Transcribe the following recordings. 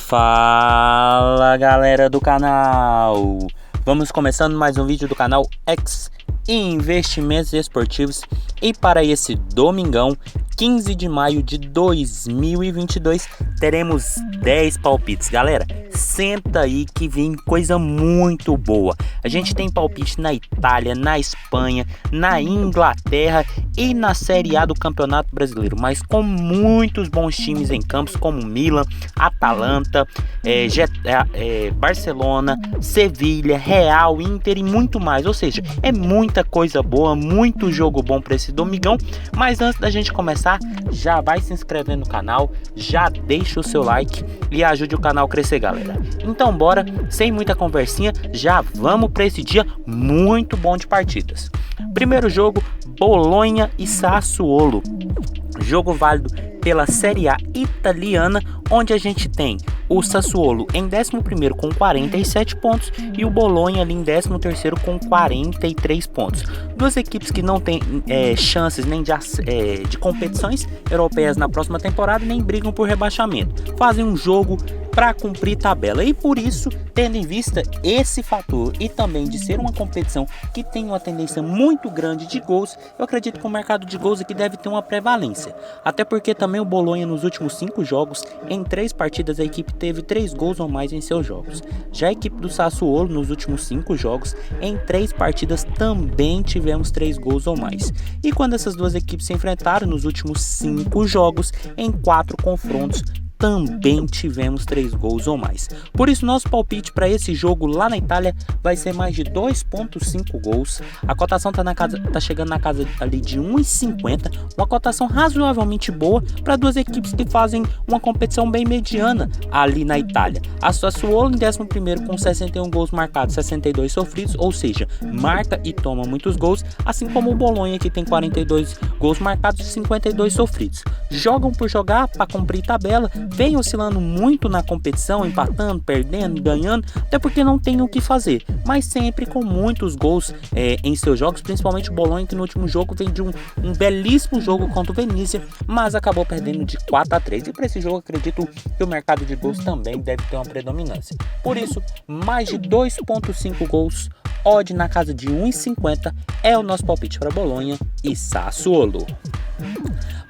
Fala galera do canal, vamos começando mais um vídeo do canal X Investimentos Esportivos. E para esse domingão, 15 de maio de 2022, teremos 10 palpites. Galera, senta aí que vem coisa muito boa. A gente tem palpite na Itália, na Espanha, na Inglaterra e na Série A do Campeonato Brasileiro, mas com muitos bons times em campos como Milan, Atalanta, Barcelona, Sevilha, Real, Inter e muito mais. Ou seja, é muita coisa boa, muito jogo bom para esse domingão. Mas antes da gente começar, já vai se inscrevendo no canal, já deixa o seu like e ajude o canal a crescer, galera. Então bora, sem muita conversinha, já vamos para esse dia muito bom de partidas. Primeiro jogo, Bolonha e Sassuolo. Jogo válido pela Série A italiana, onde a gente tem o Sassuolo em 11º com 47 pontos e o Bolonha ali em 13º com 43 pontos. Duas equipes que não têm chances nem de competições europeias na próxima temporada, nem brigam por rebaixamento. Fazem um jogo para cumprir tabela, e por isso, tendo em vista esse fator e também de ser uma competição que tem uma tendência muito grande de gols, eu acredito que o mercado de gols aqui deve ter uma prevalência, até porque também o Bolonha nos últimos 5 jogos, em 3 partidas a equipe teve 3 gols ou mais em seus jogos. Já a equipe do Sassuolo nos últimos 5 jogos, em 3 partidas também tivemos 3 gols ou mais. E quando essas duas equipes se enfrentaram nos últimos 5 jogos, em 4 confrontos, também tivemos 3 gols ou mais. Por isso nosso palpite para esse jogo lá na Itália vai ser mais de 2.5 gols. A cotação tá chegando na casa ali de 1,50, uma cotação razoavelmente boa para duas equipes que fazem uma competição bem mediana ali na Itália. A Sassuolo em 11º com 61 gols marcados, 62 sofridos, ou seja, marca e toma muitos gols, assim como o Bolonha, que tem 42 gols marcados e 52 sofridos. Jogam por jogar para cumprir tabela, vem oscilando muito na competição, empatando, perdendo, ganhando, até porque não tem o que fazer, mas sempre com muitos gols em seus jogos, principalmente o Bolonha, que no último jogo vem de um belíssimo jogo contra o Venezia, mas acabou perdendo de 4-3, e para esse jogo acredito que o mercado de gols também deve ter uma predominância. Por isso, mais de 2.5 gols, odd na casa de 1,50 é o nosso palpite para Bolonha e Sassuolo.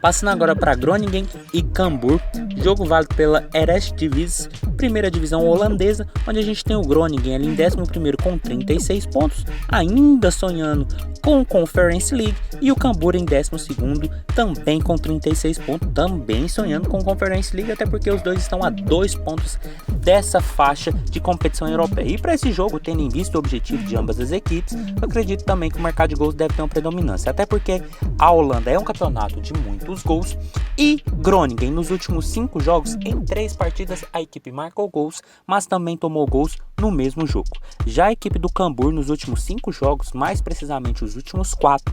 Passando agora para Groningen e Cambuur, jogo válido pela Eredivisie, primeira divisão holandesa, onde a gente tem o Groningen ali em 11º com 36 pontos, ainda sonhando com Conference League, e o Cambuur em 12º também com 36 pontos, também sonhando com Conference League, até porque os dois estão a 2 pontos dessa faixa de competição europeia. E para esse jogo, tendo em vista o objetivo de ambas as equipes, eu acredito também que o mercado de gols deve ter uma predominância, até porque a Holanda é um campeonato de muitos gols, e Groningen nos últimos 5 jogos, em 3 partidas a equipe marcou gols, mas também tomou gols no mesmo jogo. Já a equipe do Cambuur nos últimos 5 jogos, mais precisamente os últimos 4,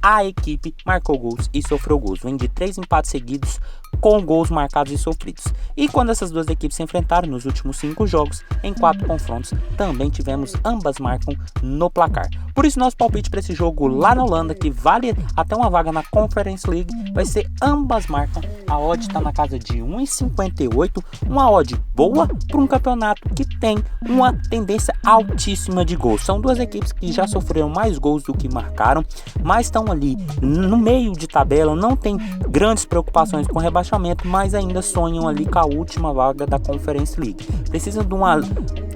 a equipe marcou gols e sofreu gols, vem de 3 empates seguidos com gols marcados e sofridos. E quando essas duas equipes se enfrentaram nos últimos 5 jogos, em 4 confrontos, também tivemos ambas marcam no placar. Por isso nosso palpite para esse jogo lá na Holanda, que vale até uma vaga na Conference League, vai ser ambas marcam. A odd está na casa de 1,58, uma odd boa para um campeonato que tem uma tendência altíssima de gols. São duas equipes que já sofreram mais gols do que marcaram, mas estão ali no meio de tabela, não tem grandes preocupações com rebaixamento, mas ainda sonham ali com a última vaga da Conference League. Precisam de uma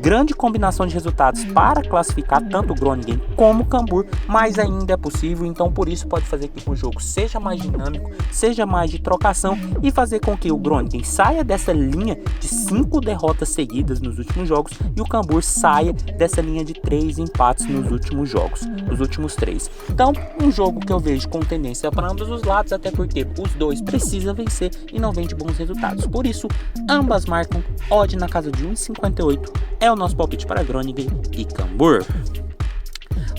grande combinação de resultados para classificar tanto o Groningen como o Cambuur, mas ainda é possível, então por isso pode fazer com que o jogo seja mais dinâmico, seja mais de trocação, e fazer com que o Groningen saia dessa linha de 5 derrotas seguidas nos últimos jogos e o Cambuur saia dessa linha de 3 empates nos últimos jogos, nos últimos 3. Então, um jogo que eu vejo com tendência para ambos os lados, até porque os dois precisam vencer e não vem de bons resultados. Por isso, ambas marcam, odd na casa de 1,58 é o nosso palpite para Groningen e Cambuur.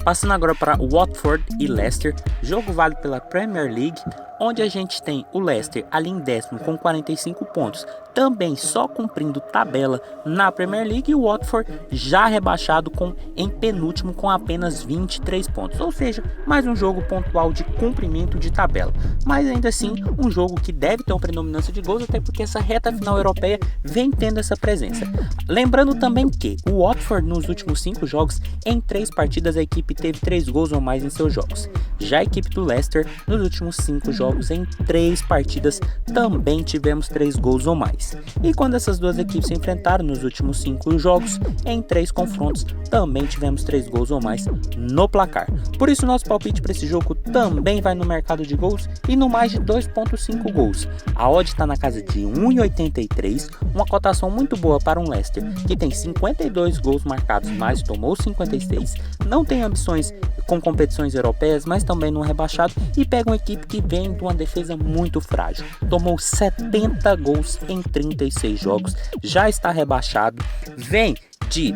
Passando agora para Watford e Leicester, jogo válido pela Premier League, onde a gente tem o Leicester ali em décimo com 45 pontos, também só cumprindo tabela na Premier League, e o Watford já rebaixado em penúltimo com apenas 23 pontos, ou seja, mais um jogo pontual de cumprimento de tabela, mas ainda assim um jogo que deve ter uma predominância de gols, até porque essa reta final europeia vem tendo essa presença. Lembrando também que o Watford nos últimos 5 jogos, em 3 partidas a equipe teve 3 gols ou mais em seus jogos. Já a equipe do Leicester nos últimos 5 jogos, em 3 partidas também tivemos 3 gols ou mais. E quando essas duas equipes se enfrentaram nos últimos 5 jogos, em 3 confrontos também tivemos 3 gols ou mais no placar. Por isso nosso palpite para esse jogo também vai no mercado de gols e no mais de 2.5 gols. A odd está na casa de 1,83, uma cotação muito boa para um Leicester que tem 52 gols marcados, mas tomou 56, não tem ambições com competições europeias, mas também no rebaixado, e pega uma equipe que vem de uma defesa muito frágil. Tomou 70 gols em 36 jogos, já está rebaixado, vem de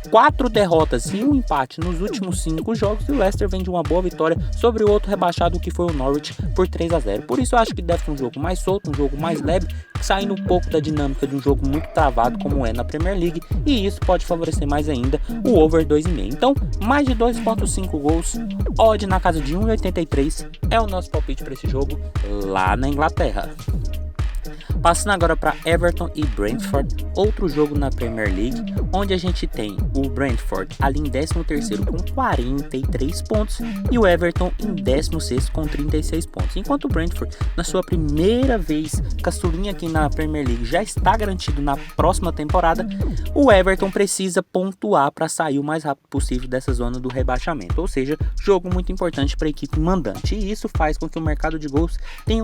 4 derrotas e um empate nos últimos 5 jogos, e o Leicester vem de uma boa vitória sobre o outro rebaixado que foi o Norwich por 3-0. Por isso eu acho que deve ser um jogo mais solto, um jogo mais leve, saindo um pouco da dinâmica de um jogo muito travado como é na Premier League, e isso pode favorecer mais ainda o over 2,5. Então, mais de 2.5 gols, odd na casa de 1,83 é o nosso palpite para esse jogo lá na Inglaterra. Passando agora para Everton e Brentford, outro jogo na Premier League, onde a gente tem o Brentford ali em 13º com 43 pontos e o Everton em 16º com 36 pontos. Enquanto o Brentford, na sua primeira vez caçulinha aqui na Premier League, já está garantido na próxima temporada, o Everton precisa pontuar para sair o mais rápido possível dessa zona do rebaixamento, ou seja, jogo muito importante para a equipe mandante, e isso faz com que o mercado de gols tenha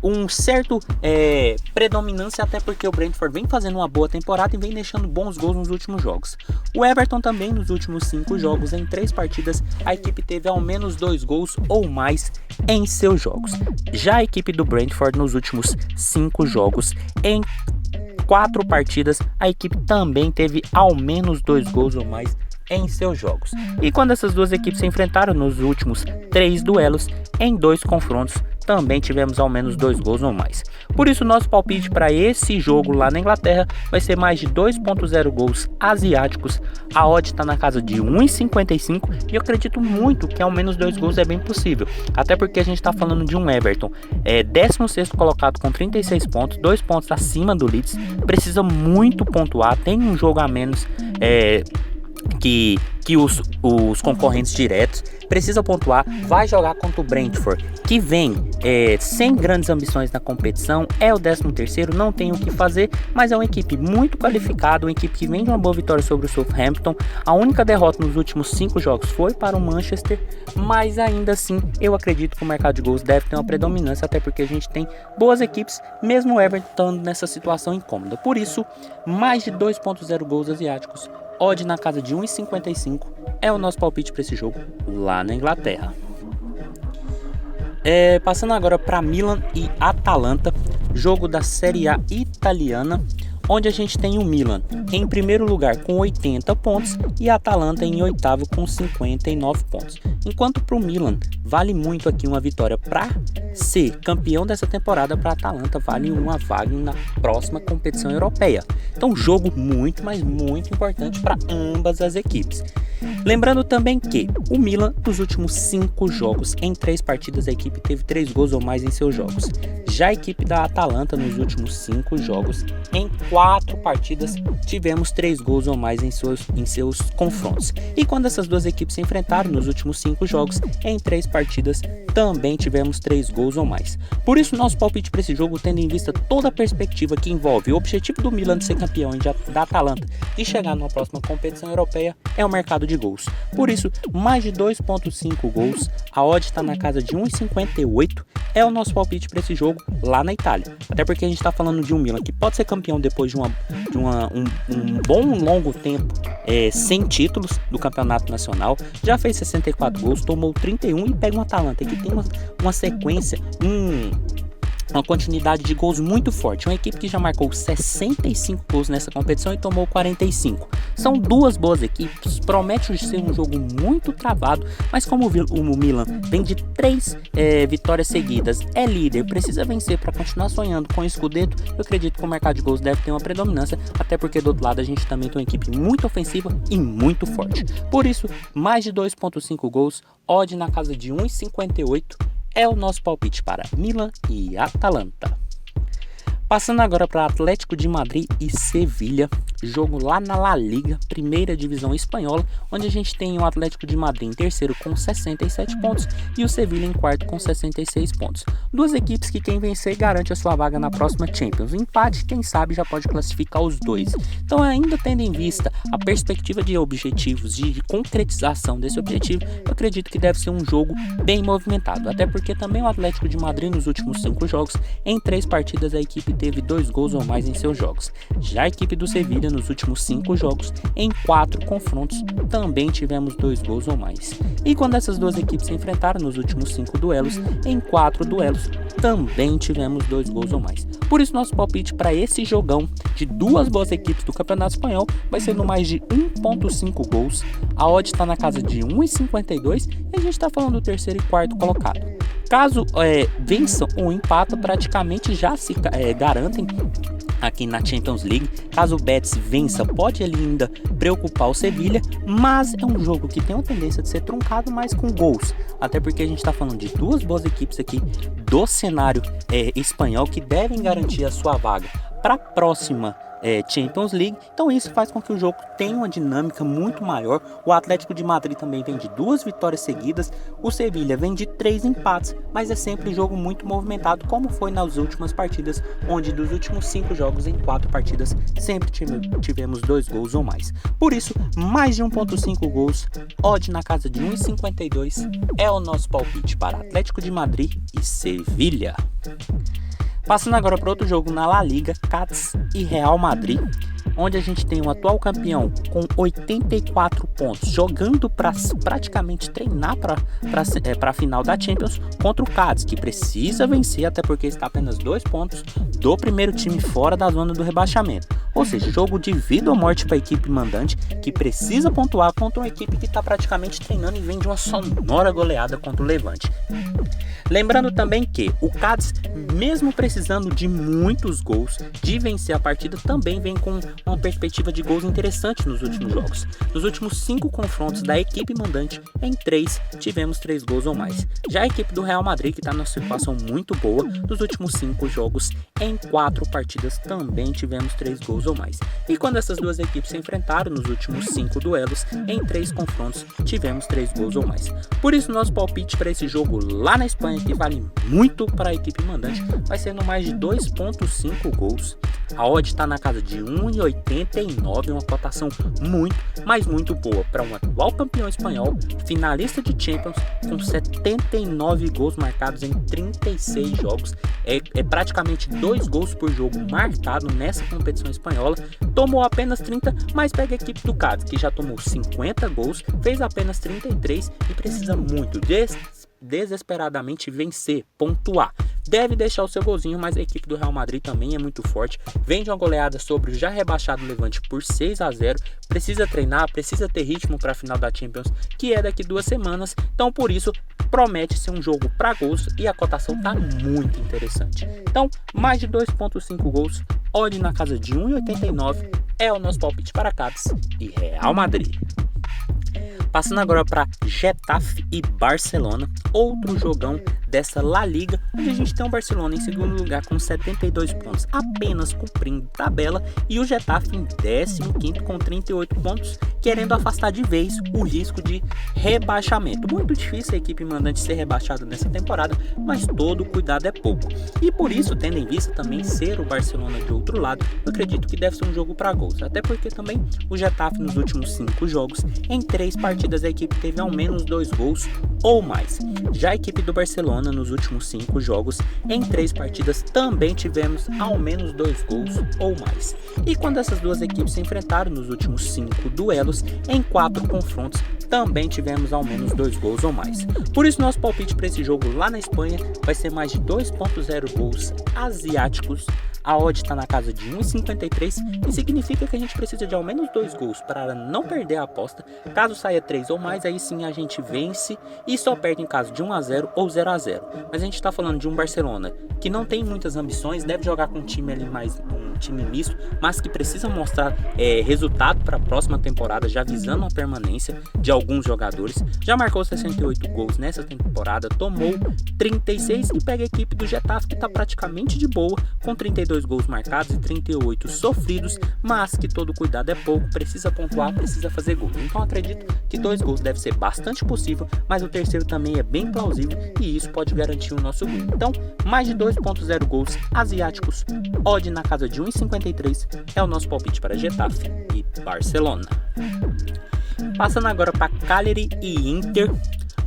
um certo predominância, até porque o Brentford vem fazendo uma boa temporada e vem deixando bons gols nos últimos jogos. O Everton também nos últimos 5 jogos, em 3 partidas, a equipe teve ao menos 2 gols ou mais em seus jogos. Já a equipe do Brentford nos últimos 5 jogos, em 4 partidas, a equipe também teve ao menos 2 gols ou mais em seus jogos. E quando essas duas equipes se enfrentaram nos últimos 3 duelos, em 2 confrontos, também tivemos ao menos 2 gols ou mais. Por isso, nosso palpite para esse jogo lá na Inglaterra vai ser mais de 2.0 gols asiáticos. A odd está na casa de 1,55 e eu acredito muito que ao menos 2 gols é bem possível. Até porque a gente está falando de um Everton 16º colocado com 36 pontos, 2 pontos acima do Leeds. Precisa muito pontuar, tem um jogo a menos que os concorrentes diretos, precisa pontuar, vai jogar contra o Brentford, que vem sem grandes ambições na competição, é o 13º, não tem o que fazer, mas é uma equipe muito qualificada, uma equipe que vem de uma boa vitória sobre o Southampton. A única derrota nos últimos 5 jogos foi para o Manchester, mas ainda assim eu acredito que o mercado de gols deve ter uma predominância, até porque a gente tem boas equipes, mesmo o Everton estando nessa situação incômoda. Por isso, mais de 2.0 gols asiáticos, odd na casa de 1,55 é o nosso palpite para esse jogo lá na Inglaterra. Passando agora para Milan e Atalanta, jogo da Série A italiana, onde a gente tem o Milan em primeiro lugar com 80 pontos e a Atalanta em 8º com 59 pontos. Enquanto para o Milan vale muito aqui uma vitória para ser campeão dessa temporada, para a Atalanta vale uma vaga na próxima competição europeia. Então, jogo muito, mas muito importante para ambas as equipes. Lembrando também que o Milan, nos últimos 5 jogos, em 3 partidas, a equipe teve 3 gols ou mais em seus jogos. Já a equipe da Atalanta, nos últimos 5 jogos, em 4 partidas, tivemos 3 gols ou mais em seus confrontos. E quando essas duas equipes se enfrentaram nos últimos 5 jogos, em 3 partidas, também tivemos 3 gols ou mais. Por isso, nosso palpite para esse jogo, tendo em vista toda a perspectiva que envolve o objetivo do Milan de ser campeão e da Atalanta de chegar numa próxima competição europeia, é o mercado de gols. Por isso, mais de 2.5 gols, a odd está na casa de 1,58, é o nosso palpite para esse jogo lá na Itália. Até porque a gente está falando de um Milan que pode ser campeão depois de um bom longo tempo sem títulos do campeonato nacional, já fez 64 gols, tomou 31 e pega um Atalanta que tem uma sequência, uma continuidade de gols muito forte. Uma equipe que já marcou 65 gols nessa competição e tomou 45. São duas boas equipes, promete ser um jogo muito travado, mas como o Milan vem de 3 vitórias seguidas, é líder, precisa vencer para continuar sonhando com o Scudetto, eu acredito que o mercado de gols deve ter uma predominância, até porque do outro lado a gente também tem uma equipe muito ofensiva e muito forte. Por isso, mais de 2.5 gols, odd na casa de 1,58, é o nosso palpite para Milan e Atalanta. Passando agora para Atlético de Madrid e Sevilha, jogo lá na La Liga, primeira divisão espanhola, onde a gente tem o Atlético de Madrid em terceiro com 67 pontos e o Sevilha em quarto com 66 pontos. Duas equipes que quem vencer garante a sua vaga na próxima Champions. O empate, quem sabe, já pode classificar os dois. Então, ainda tendo em vista a perspectiva de objetivos, de concretização desse objetivo, eu acredito que deve ser um jogo bem movimentado, até porque também o Atlético de Madrid nos últimos 5 jogos, em 3 partidas a equipe teve 2 gols ou mais em seus jogos. Já a equipe do Sevilha nos últimos 5 jogos, em 4 confrontos, também tivemos 2 gols ou mais. E quando essas duas equipes se enfrentaram nos últimos 5 duelos, em 4 duelos, também tivemos 2 gols ou mais. Por isso nosso palpite para esse jogão de duas boas equipes do Campeonato Espanhol vai ser no mais de 1.5 gols. A odd está na casa de 1,52 e a gente está falando do terceiro e quarto colocado. Caso vençam ou empatam, praticamente já se garantem aqui na Champions League. Caso o Betis vença, pode ele ainda preocupar o Sevilha, mas é um jogo que tem uma tendência de ser truncado, mas com gols, até porque a gente está falando de duas boas equipes aqui do cenário espanhol que devem garantir a sua vaga para a próxima Champions League. Então isso faz com que o jogo tenha uma dinâmica muito maior. O Atlético de Madrid também vem de 2 vitórias seguidas, o Sevilha vem de 3 empates, mas é sempre jogo muito movimentado, como foi nas últimas partidas, onde dos últimos 5 jogos em 4 partidas sempre tivemos 2 gols ou mais. Por isso, mais de 1.5 gols, odd na casa de 1,52 é o nosso palpite para Atlético de Madrid e Sevilha. Passando agora para outro jogo na La Liga, Cádiz e Real Madrid, onde a gente tem um atual campeão com 84 pontos, jogando para praticamente treinar para a final da Champions contra o Cádiz, que precisa vencer, até porque está apenas 2 pontos do primeiro time fora da zona do rebaixamento. Ou seja, jogo de vida ou morte para a equipe mandante, que precisa pontuar contra uma equipe que está praticamente treinando e vem de uma sonora goleada contra o Levante. Lembrando também que o Cádiz, mesmo precisando de muitos gols, de vencer a partida, também vem com uma perspectiva de gols interessante nos últimos jogos. Nos últimos 5 confrontos da equipe mandante, em 3 tivemos 3 gols ou mais. Já a equipe do Real Madrid, que está numa situação muito boa, nos últimos 5 jogos, em 4 partidas também tivemos 3 gols ou mais. E quando essas duas equipes se enfrentaram nos últimos 5 duelos, em 3 confrontos tivemos 3 gols ou mais. Por isso nosso palpite para esse jogo lá na Espanha, que vale muito para a equipe mandante, vai ser no mais de 2.5 gols. A odd está na casa de 1,89, uma cotação muito, mas muito boa para um atual campeão espanhol, finalista de Champions, com 79 gols marcados em 36 jogos. É praticamente 2 gols por jogo marcado nessa competição espanhola. Tomou apenas 30, mas pega a equipe do Cádiz, que já tomou 50 gols, fez apenas 33 e precisa muito desesperadamente vencer, pontuar. Deve deixar o seu golzinho, mas a equipe do Real Madrid também é muito forte. Vem de uma goleada sobre o já rebaixado Levante por 6-0. Precisa treinar, precisa ter ritmo para a final da Champions, que é daqui 2 semanas. Então, por isso, promete ser um jogo para gols e a cotação tá muito interessante. Então, mais de 2.5 gols, odd na casa de 1,89 é o nosso palpite para Cádiz e Real Madrid. Passando agora para Getafe e Barcelona, outro jogão dessa La Liga, onde a gente tem o Barcelona em segundo lugar com 72 pontos, apenas cumprindo tabela, e o Getafe em 15º com 38 pontos, querendo afastar de vez o risco de rebaixamento. Muito difícil a equipe mandante ser rebaixada nessa temporada, mas todo cuidado é pouco. E por isso, tendo em vista também ser o Barcelona de outro lado, eu acredito que deve ser um jogo para gols, até porque também o Getafe nos últimos 5 jogos, em 3 partidas a equipe teve ao menos 2 gols ou mais. Já a equipe do Barcelona Barcelona nos últimos 5 jogos, em 3 partidas também tivemos ao menos 2 gols ou mais. E quando essas duas equipes se enfrentaram nos últimos 5 duelos, em 4 confrontos também tivemos ao menos 2 gols ou mais. Por isso nosso palpite para esse jogo lá na Espanha vai ser mais de 2.0 gols asiáticos. A odd está na casa de 1,53 e significa que a gente precisa de ao menos 2 gols para não perder a aposta. Caso saia 3 ou mais, aí sim a gente vence e só perde em caso de 1-0 ou 0-0. Mas a gente está falando de um Barcelona que não tem muitas ambições, deve jogar com um time ali mais um time misto, mas que precisa mostrar resultado para a próxima temporada, já visando a permanência de alguns jogadores. Já marcou 68 gols nessa temporada, tomou 36 e pega a equipe do Getafe que está praticamente de boa, com 32 gols marcados e 38 sofridos, mas que todo cuidado é pouco, precisa pontuar, precisa fazer gol. Então acredito que 2 gols deve ser bastante possível, mas o terceiro também é bem plausível e isso pode garantir o nosso gol. Então, mais de 2.0 gols asiáticos, odd na casa de 1,53 é o nosso palpite para Getafe e Barcelona. Passando agora para Cagliari e Inter.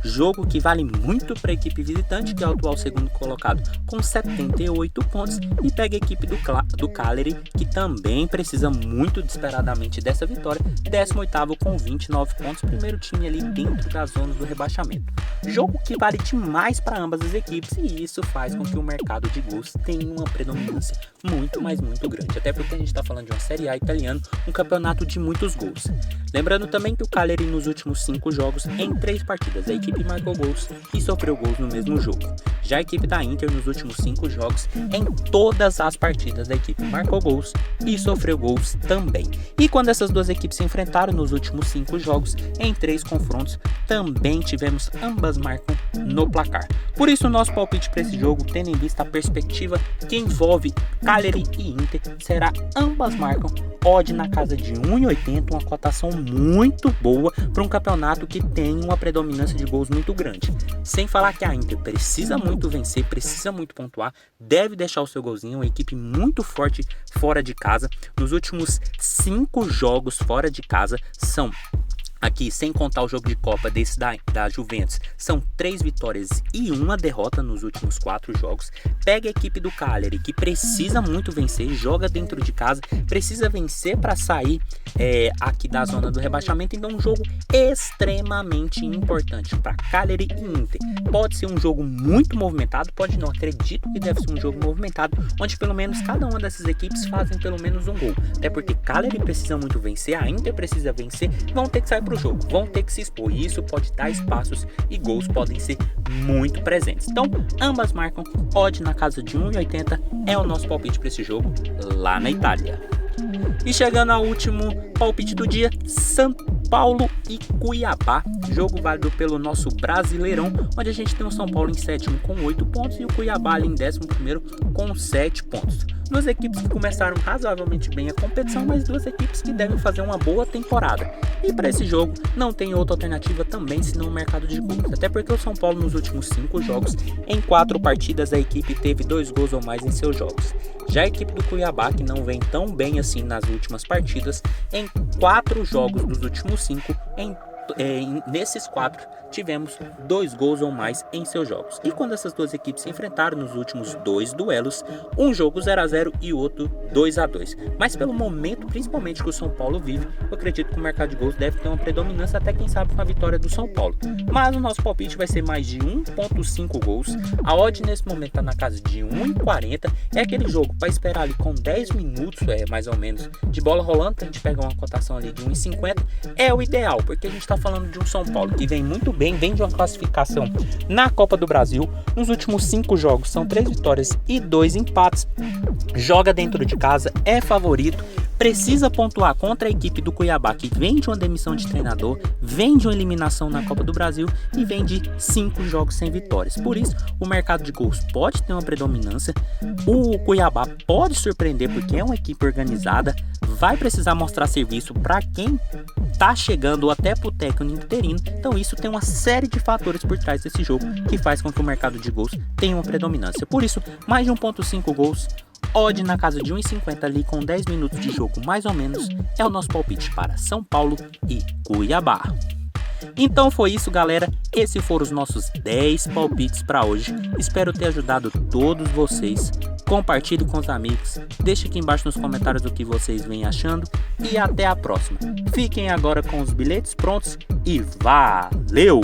Jogo que vale muito para a equipe visitante, que é o atual segundo colocado com 78 pontos, e pega a equipe do Cagliari, que também precisa muito desesperadamente dessa vitória, 18º com 29 pontos, primeiro time ali dentro da zona do rebaixamento. Jogo que vale demais para ambas as equipes e isso faz com que o mercado de gols tenha uma predominância muito, mas muito grande, até porque a gente está falando de uma Série A italiana, um campeonato de muitos gols. Lembrando também que o Cagliari nos últimos 5 jogos, em 3 partidas, a equipe marcou gols e sofreu gols no mesmo jogo. Já a equipe da Inter nos últimos 5 jogos, em todas as partidas a equipe marcou gols e sofreu gols também. E quando essas duas equipes se enfrentaram nos últimos 5 jogos, em 3 confrontos, também tivemos ambas marcam no placar. Por isso o nosso palpite para esse jogo, tendo em vista a perspectiva que envolve Cagliari e Inter, será ambas marcam, odd na casa de 1,80, uma cotação muito boa para um campeonato que tem uma predominância de gols muito grande. Sem falar que a Inter precisa muito vencer, precisa muito pontuar, deve deixar o seu golzinho, uma equipe muito forte fora de casa. Nos últimos 5 jogos fora de casa são... Aqui, sem contar o jogo de Copa desse da Juventus, são 3 vitórias e 1 derrota nos últimos 4 jogos. Pega a equipe do Cagliari, que precisa muito vencer, joga dentro de casa, precisa vencer para sair aqui da zona do rebaixamento. Então, um jogo extremamente importante para Cagliari e Inter. Pode ser um jogo muito movimentado, pode não, acredito que deve ser um jogo movimentado, onde pelo menos cada uma dessas equipes fazem pelo menos um gol. Até porque Cagliari precisa muito vencer, a Inter precisa vencer, vão ter que sair pro jogo, vão ter que se expor e isso pode dar espaços e gols podem ser muito presentes. Então, ambas marcam, odd na casa de 1,80 é o nosso palpite para esse jogo lá na Itália. E chegando ao último palpite do dia, São Paulo e Cuiabá, jogo válido pelo nosso Brasileirão, onde a gente tem o São Paulo em 7º com 8 pontos e o Cuiabá ali em 11º com 7 pontos. Duas equipes que começaram razoavelmente bem a competição, mas duas equipes que devem fazer uma boa temporada. E para esse jogo não tem outra alternativa também senão o mercado de gols, até porque o São Paulo nos últimos 5 jogos, em 4 partidas a equipe teve 2 gols ou mais em seus jogos. Já a equipe do Cuiabá, que não vem tão bem assim nas últimas partidas, em 4 jogos dos últimos 5, nesses 4 tivemos 2 gols ou mais em seus jogos. E quando essas duas equipes se enfrentaram nos últimos 2 duelos, um jogo 0-0 e o outro 2-2. Mas pelo momento, principalmente que o São Paulo vive, eu acredito que o mercado de gols deve ter uma predominância, até quem sabe com a vitória do São Paulo. Mas o nosso palpite vai ser mais de 1.5 gols. A odd nesse momento está na casa de 1,40. É aquele jogo para esperar ali com 10 minutos, mais ou menos, de bola rolando, pra gente pegar uma cotação ali de 1,50. É o ideal, porque a gente está falando de um São Paulo que vem muito bem, vem de uma classificação na Copa do Brasil. Nos últimos 5 jogos são 3 vitórias e 2 empates. Joga dentro de casa, é favorito, precisa pontuar contra a equipe do Cuiabá, que vem de uma demissão de treinador, vem de uma eliminação na Copa do Brasil e vem de 5 jogos sem vitórias. Por isso, o mercado de gols pode ter uma predominância. O Cuiabá pode surpreender porque é uma equipe organizada, vai precisar mostrar serviço para quem tá chegando ou até pro técnico interino. Então isso tem uma série de fatores por trás desse jogo que faz com que o mercado de gols tenha uma predominância. Por isso, mais de 1.5 gols, odd na casa de 1,50 ali com 10 minutos de jogo mais ou menos, é o nosso palpite para São Paulo e Cuiabá. Então foi isso, galera. Esses foram os nossos 10 palpites para hoje. Espero ter ajudado todos vocês. Compartilhe com os amigos. Deixe aqui embaixo nos comentários o que vocês vêm achando. E até a próxima. Fiquem agora com os bilhetes prontos e valeu!